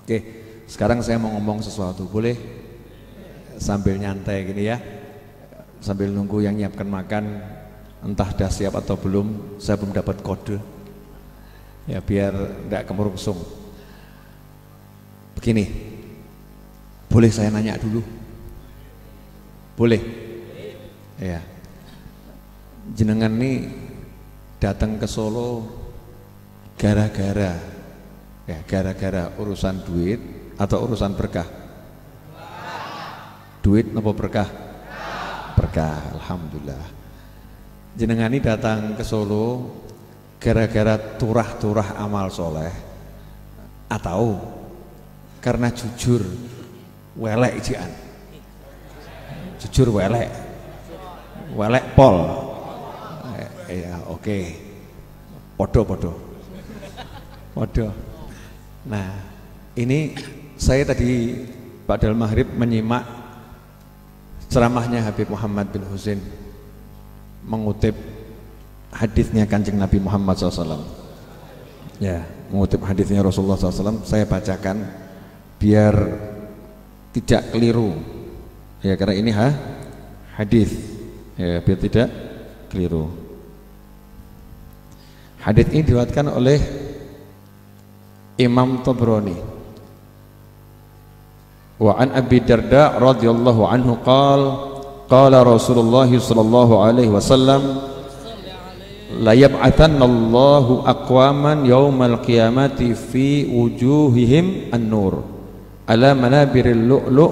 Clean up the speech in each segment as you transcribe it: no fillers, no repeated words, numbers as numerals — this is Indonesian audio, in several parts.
Oke, sekarang saya mau ngomong sesuatu, boleh? Sambil nyantai gini ya, sambil nunggu yang nyiapkan makan, entah dah siap atau belum, saya belum dapat kode. Ya biar tidak kemerungsung. Begini, boleh saya nanya dulu? Boleh? Ya. Jenengan nih datang ke Solo gara-gara urusan duit atau urusan berkah? Duit apa berkah? Berkah, alhamdulillah. Jenengan ini datang ke Solo gara-gara turah-turah amal soleh atau karena jujur welek jian? Jujur welek pol. Ya oke. Podo. Nah ini saya tadi ba'dal maghrib menyimak ceramahnya Habib Muhammad bin Husain, mengutip hadisnya Kanjeng Nabi Muhammad SAW. Ya, mengutip hadisnya Rasulullah SAW, saya bacakan biar tidak keliru. Ya, karena ini hadis. Ya, biar tidak keliru. Hadis ini diriwayatkan oleh Imam Tabrani. Wa an Abi Darda radhiyallahu anhu qala Rasulullah sallallahu alaihi wasallam la yab'athanna Allahu aqwaman yaumal qiyamati fi wujuhihim an-nur ala manabiril lu'lu'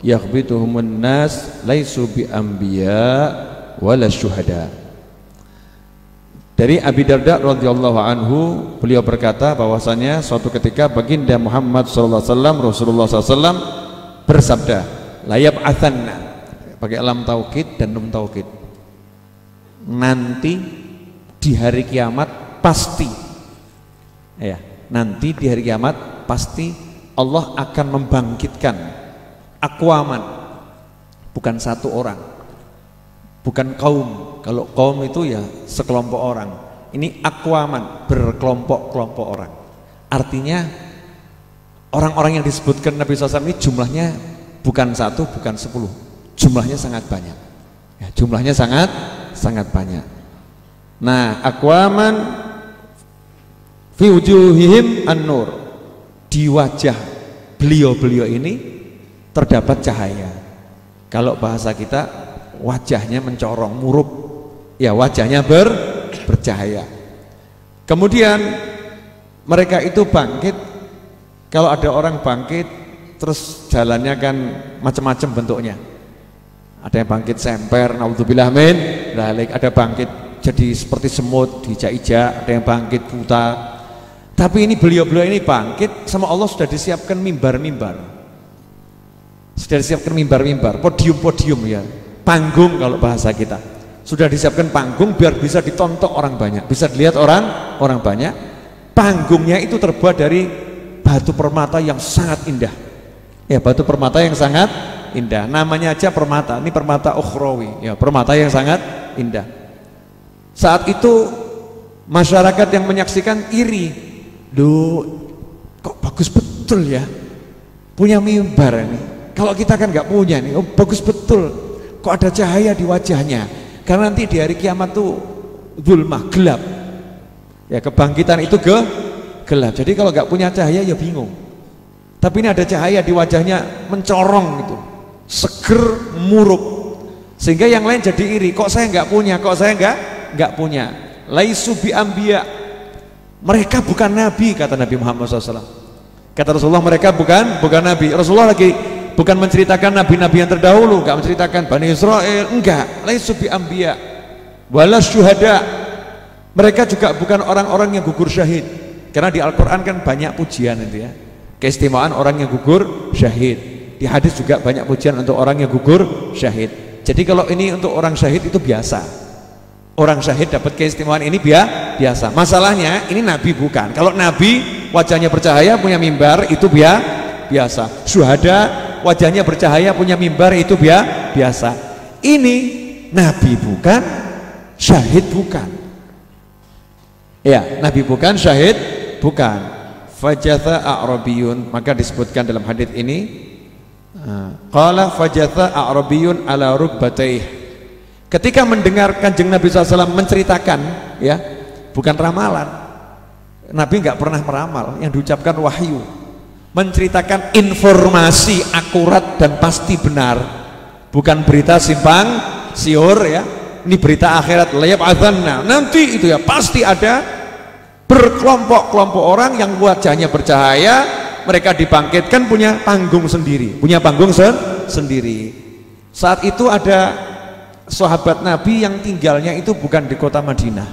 yaghbituhumun nas laisu bi anbiya wala syuhada. Dari Abi Darda radhiyallahu anhu, beliau berkata bahwasanya suatu ketika baginda Muhammad sallallahu alaihi wasallam, Rasulullah sallallahu alaihi wasallam bersabda, la yab'atsanna, pakai lam taukid dan nun taukid, nanti di hari kiamat pasti, ya, nanti di hari kiamat pasti Allah akan membangkitkan aqwaman, bukan satu orang, bukan kaum. Kalau kaum itu ya sekelompok orang, ini aqwaman, berkelompok-kelompok orang. Artinya orang-orang yang disebutkan Nabi SAW ini jumlahnya bukan 1, bukan 10, jumlahnya sangat banyak ya, jumlahnya sangat banyak. Nah, aqwaman fi wujuhihim an-nur, di wajah beliau-beliau ini terdapat cahaya. Kalau bahasa kita, wajahnya mencorong, murub, ya wajahnya bercahaya. Kemudian mereka itu bangkit. Kalau ada orang bangkit terus jalannya kan macam-macam bentuknya. Ada yang bangkit semper, naudzubillah min dzalik, ada bangkit jadi seperti semut dijak-ijak, ada yang bangkit buta. Tapi ini beliau-beliau ini bangkit sama Allah sudah disiapkan mimbar-mimbar. Sudah disiapkan mimbar-mimbar, podium-podium ya. Panggung kalau bahasa kita. Sudah disiapkan panggung biar bisa ditonton orang banyak, bisa dilihat orang banyak. Panggungnya itu terbuat dari batu permata yang sangat indah. Ya, batu permata yang sangat indah. Namanya aja permata. Ini permata ukhrawi, ya, permata yang sangat indah. Saat itu masyarakat yang menyaksikan iri. Duh, kok bagus betul ya. Punya mimbar ini. Kalau kita kan nggak punya nih. Oh, bagus betul. Kok ada cahaya di wajahnya. Karena nanti di hari kiamat tuh zulmah, gelap. Ya, kebangkitan itu gelap. Jadi kalau nggak punya cahaya ya bingung. Tapi ini ada cahaya di wajahnya mencorong gitu, seger, murub, sehingga yang lain jadi iri. Kok saya nggak punya? Kok saya nggak punya? Laisu bi anbiya. Mereka bukan nabi, kata Nabi Muhammad SAW. Kata Rasulullah, mereka bukan nabi. Rasulullah lagi bukan menceritakan nabi-nabi yang terdahulu, enggak menceritakan Bani Israel, enggak. Laisu bi anbiya wala syuhada. Mereka juga bukan orang-orang yang gugur syahid. Karena di Al-Qur'an kan banyak pujian itu ya. Keistimewaan orang yang gugur syahid. Di hadis juga banyak pujian untuk orang yang gugur syahid. Jadi kalau ini untuk orang syahid itu biasa. Orang syahid dapat keistimewaan ini biasa. Masalahnya ini nabi bukan. Kalau nabi wajahnya bercahaya punya mimbar itu biasa. Syuhada wajahnya bercahaya punya mimbar itu biasa. Ini nabi bukan, syahid bukan. Ya, nabi bukan, syahid bukan. fajatha a'rabiyun, maka disebutkan dalam hadis ini qala fajatha a'rabiyun ala rukbatayh. Ketika mendengar Kanjeng Nabi SAW menceritakan, ya, bukan ramalan, Nabi nggak pernah meramal, yang diucapkan wahyu, menceritakan informasi akurat dan pasti benar, bukan berita simpang siur, ya. Ini berita akhirat, layab adzanna, nanti itu ya pasti ada berkelompok-kelompok orang yang wajahnya bercahaya, mereka dibangkitkan punya panggung sendiri, sendiri. Saat itu ada sahabat Nabi yang tinggalnya itu bukan di kota Madinah,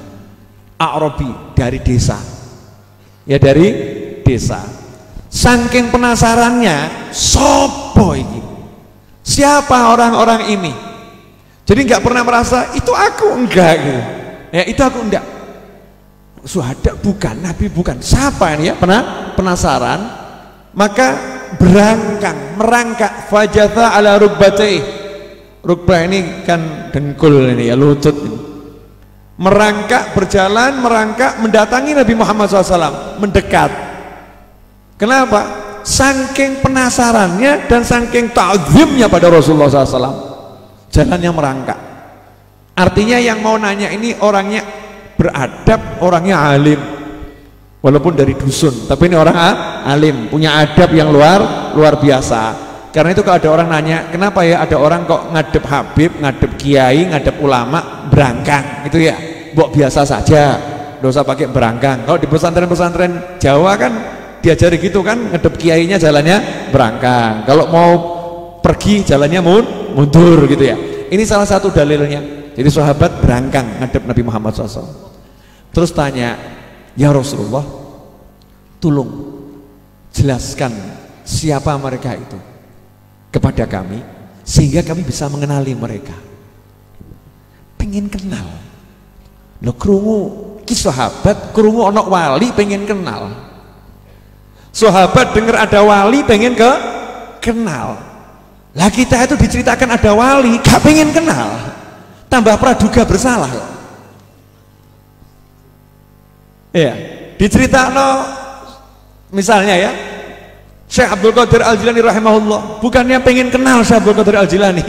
A'rabi, dari desa, ya, dari desa. Saking penasarannya, sopo ini, siapa orang-orang ini, jadi nggak pernah merasa itu aku, enggak gitu, ya, itu aku enggak, suhada bukan, Nabi bukan, siapa ini, ya, penasaran, maka merangkak fajatha ala rukbatayh. Rukbah ini kan dengkul ini, ya, lutut ini. Merangkak, berjalan, merangkak mendatangi Nabi Muhammad SAW, mendekat. Kenapa? Saking penasarannya dan saking ta'zimnya pada Rasulullah SAW, jalannya merangkak. Artinya yang mau nanya ini orangnya beradab, orangnya alim, walaupun dari dusun, tapi ini orang alim, punya adab yang luar biasa. Karena itu kalau ada orang nanya, kenapa ya ada orang kok ngadep Habib, ngadep Kiai, ngadep ulama berangkang, itu ya, bok biasa saja, nggak usah pakai berangkang. Kalau di pesantren-pesantren Jawa kan diajari gitu kan, ngadep kiainya jalannya berangkang, kalau mau pergi jalannya mundur gitu ya. Ini salah satu dalilnya. Jadi sahabat berangkang ngadep Nabi Muhammad SAW. Terus tanya, ya Rasulullah, tolong jelaskan siapa mereka itu kepada kami, sehingga kami bisa mengenali mereka. Pengen kenal lo, krungu ki sahabat, krungu onok wali, pengen kenal. Sahabat dengar ada wali, pengen kenal. Lah kita itu diceritakan ada wali, gak pengen kenal, tambah praduga bersalah. Ya, diceritakan misalnya ya, Syekh Abdul Qadir Al-Jilani rahimahullah, bukannya pengen kenal Syekh Abdul Qadir Al-Jilani,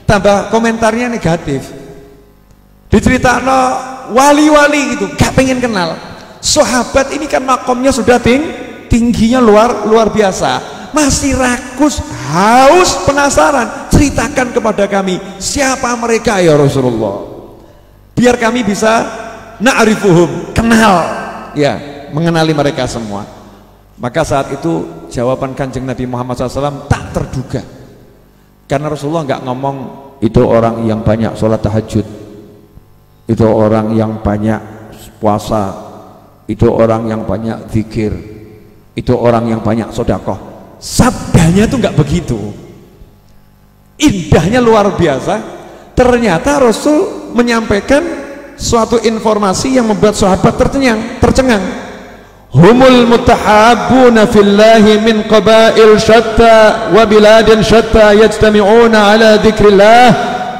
tambah komentarnya negatif. Diceritakan wali-wali gitu, gak pengen kenal. Sahabat ini kan makomnya sudah tingginya luar biasa, masih rakus, haus, penasaran, ceritakan kepada kami siapa mereka ya Rasulullah, biar kami bisa na'rifuhum, kenal, ya, mengenali mereka semua. Maka saat itu jawaban Kanjeng Nabi Muhammad SAW tak terduga, karena Rasulullah nggak ngomong itu orang yang banyak sholat tahajud, itu orang yang banyak puasa, itu orang yang banyak zikir, itu orang yang banyak sedekah. Sabdanya tuh nggak begitu, indahnya luar biasa. Ternyata Rasul menyampaikan suatu informasi yang membuat sahabat tercengang. Humul mutahabbuna fillahi min qabail syatta wa biladin syatta yajtami'una ala dzikrillah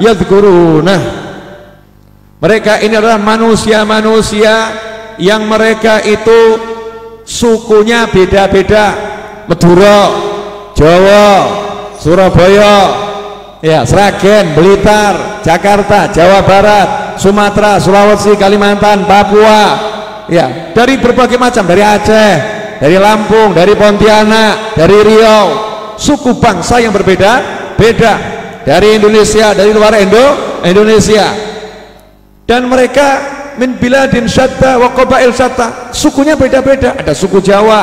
yadhkurunah. Mereka ini adalah manusia-manusia yang mereka itu sukunya beda-beda, Madura, Jawa, Surabaya, ya, Sragen, Blitar, Jakarta, Jawa Barat, Sumatera, Sulawesi, Kalimantan, Papua, ya, dari berbagai macam, dari Aceh, dari Lampung, dari Pontianak, dari Riau, suku bangsa yang berbeda-beda, dari Indonesia, dari luar Indonesia, dan mereka min biladin syatta wa qabail syatta, sukunya beda-beda. Ada suku Jawa,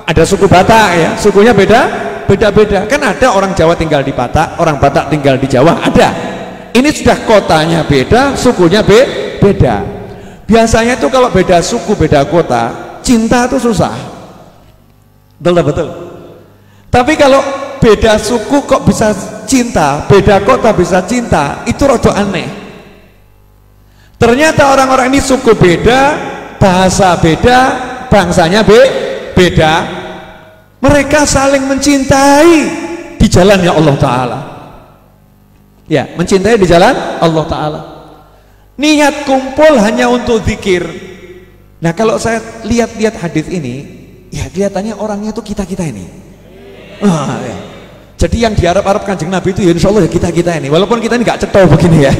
ada suku Batak, ya, sukunya beda-beda. Kan ada orang Jawa tinggal di Batak, orang Batak tinggal di Jawa, ada. Ini sudah kotanya beda, sukunya beda. Biasanya tuh kalau beda suku, beda kota, cinta tuh susah. Betul. Tapi kalau beda suku kok bisa cinta, beda kota bisa cinta, itu rada aneh. Ternyata orang-orang ini suku beda, bahasa beda, bangsanya beda, mereka saling mencintai di jalannya Allah Ta'ala, ya, mencintai di jalan Allah Ta'ala. Niat kumpul hanya untuk zikir. Nah, kalau saya lihat hadis ini, ya kelihatannya orangnya tuh kita-kita ini. Ya. Jadi yang diharap-harap Kanjeng Nabi itu ya insya Allah ya kita-kita ini, walaupun kita ini nggak cetol begini ya,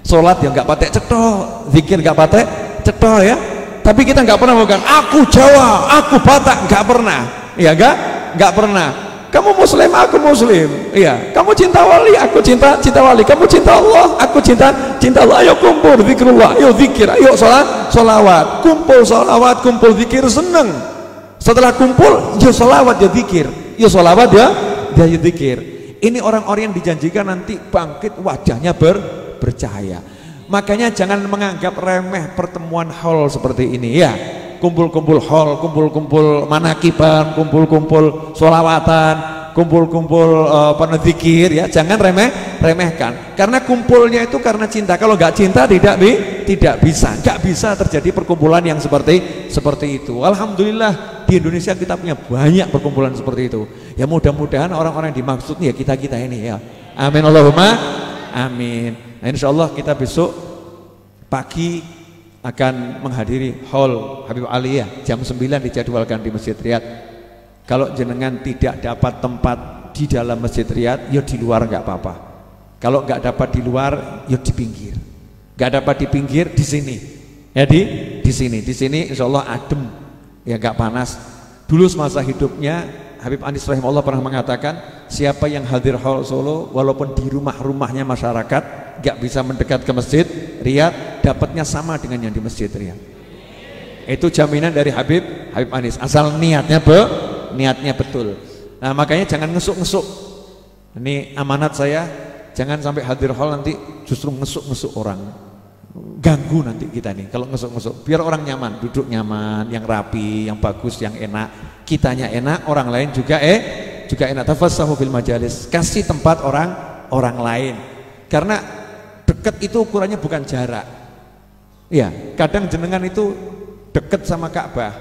sholat ya nggak patek cetol, zikir nggak patek cetol ya, tapi kita nggak pernah mengatakan aku Jawa, aku Batak, nggak pernah, ya nggak pernah. Kamu Muslim, aku Muslim, iya. Kamu cinta wali, aku cinta wali. Kamu cinta Allah, aku cinta Allah. Ayo kumpul zikrullah, ayo zikir, ayo sholawat, kumpul sholawat, kumpul zikir, seneng. Setelah kumpul, ya sholawat, ya zikir, ya sholawat, ya zikir. Ini orang-orang yang dijanjikan nanti bangkit wajahnya bercahaya. Makanya jangan menganggap remeh pertemuan haul seperti ini ya. Kumpul-kumpul haul, kumpul-kumpul manakiban, kumpul-kumpul sholawatan, kumpul-kumpul pendzikir ya, jangan remehkan. Karena kumpulnya itu karena cinta. Kalau nggak cinta tidak bisa terjadi perkumpulan yang seperti itu. Alhamdulillah di Indonesia kita punya banyak perkumpulan seperti itu. Ya mudah-mudahan orang-orang yang dimaksud ya kita ini ya. Amin Allahumma amin. Nah, insya Allah kita besok pagi akan menghadiri haul Habib Ali ya, jam 9 dijadwalkan di Masjid Riyad. Kalau jenengan tidak dapat tempat di dalam Masjid Riyad, ya di luar nggak apa-apa. Kalau nggak dapat di luar, ya di pinggir. Nggak dapat di pinggir, di sini. Ya di sini insya Allah adem, ya nggak panas. Dulu semasa hidupnya Habib Anis rahimahullah pernah mengatakan, siapa yang hadir haul Solo walaupun di rumahnya masyarakat nggak bisa mendekat ke Masjid Riyad, dapatnya sama dengan yang di Masjid Riyad. Itu jaminan dari Habib Anis, asal niatnya betul. Nah makanya jangan ngesuk-ngesuk. Ini amanat saya, jangan sampai hadir haul nanti justru ngesuk-ngesuk orang, ganggu nanti kita nih kalau ngesuk-ngesuk. Biar orang nyaman, duduk nyaman, yang rapi, yang bagus, yang enak. Kitanya enak, orang lain juga enak. Tafassahu fil majalis, kasih tempat orang lain. Karena dekat itu ukurannya bukan jarak. Ya, kadang jenengan itu dekat sama Ka'bah,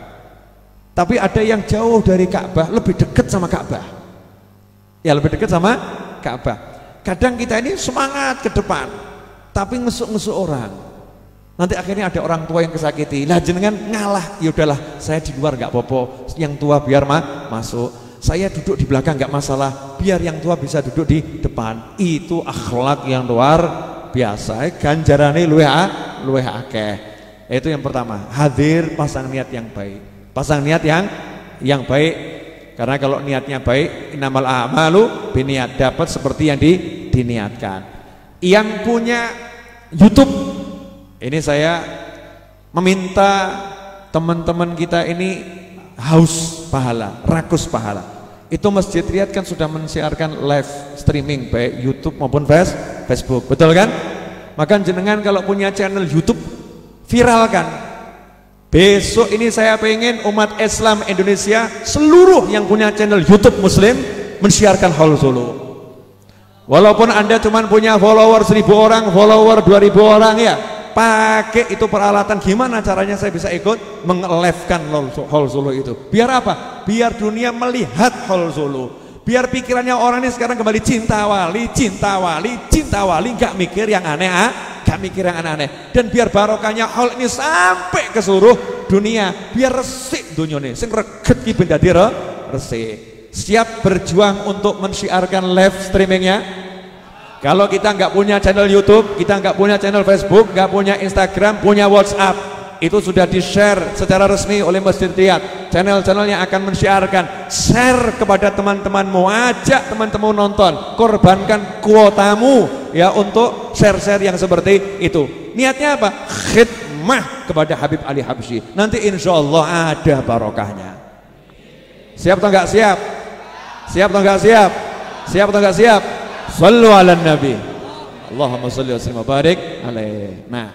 tapi ada yang jauh dari Ka'bah lebih dekat sama Ka'bah. Ya, lebih dekat sama Ka'bah. Kadang kita ini semangat ke depan, tapi ngesuk-ngesuk orang. Nanti akhirnya ada orang tua yang kesakiti. Lah jenengan ngalah, ya udahlah, saya di luar nggak apa-apa. Yang tua biar masuk. Saya duduk di belakang nggak masalah. Biar yang tua bisa duduk di depan. Itu akhlak yang luar biasa. Ganjarane luweh akeh. Itu yang pertama. Hadir pasang niat yang baik. Pasang niat yang baik. Karena kalau niatnya baik, innamal a'malu biniat, dapat seperti yang diniatkan. Yang punya YouTube, ini saya meminta teman-teman kita ini haus pahala, rakus pahala. Itu Masjid Riyad kan sudah mensiarkan live streaming baik YouTube maupun Facebook, betul kan? Maka jenengan kalau punya channel YouTube, viralkan. Besok ini saya pengen umat Islam Indonesia seluruh yang punya channel YouTube Muslim mensiarkan haul Solo. Walaupun Anda cuma punya follower 1000 orang, follower 2000 orang ya, pakai itu peralatan. Gimana caranya saya bisa ikut meng-live-kan haul Solo itu? Biar apa? Biar dunia melihat haul Solo. Biar pikirannya orang ini sekarang kembali cinta wali, nggak mikir yang aneh-aneh. Dan biar barokahnya haul ini sampai ke seluruh dunia. Biar resik dunyane, sing reget ki ben dadi resik. Siap berjuang untuk mensiarkan live streamingnya? Kalau kita nggak punya channel YouTube, kita nggak punya channel Facebook, nggak punya Instagram, punya WhatsApp, itu sudah di-share secara resmi oleh Masjid Riyad. Channel-channel yang akan mensiarkan, share kepada teman-temanmu, ajak teman-teman nonton, korbankan kuotamu ya untuk share-share yang seperti itu. Niatnya apa? Khidmah kepada Habib Ali Habsyi. Nanti insya Allah ada barokahnya. Siap atau nggak siap? Siap atau nggak siap? Siap atau nggak siap? Sallu ala Nabi. Allahumma salli wa sallim wa barik alaihi. Nah.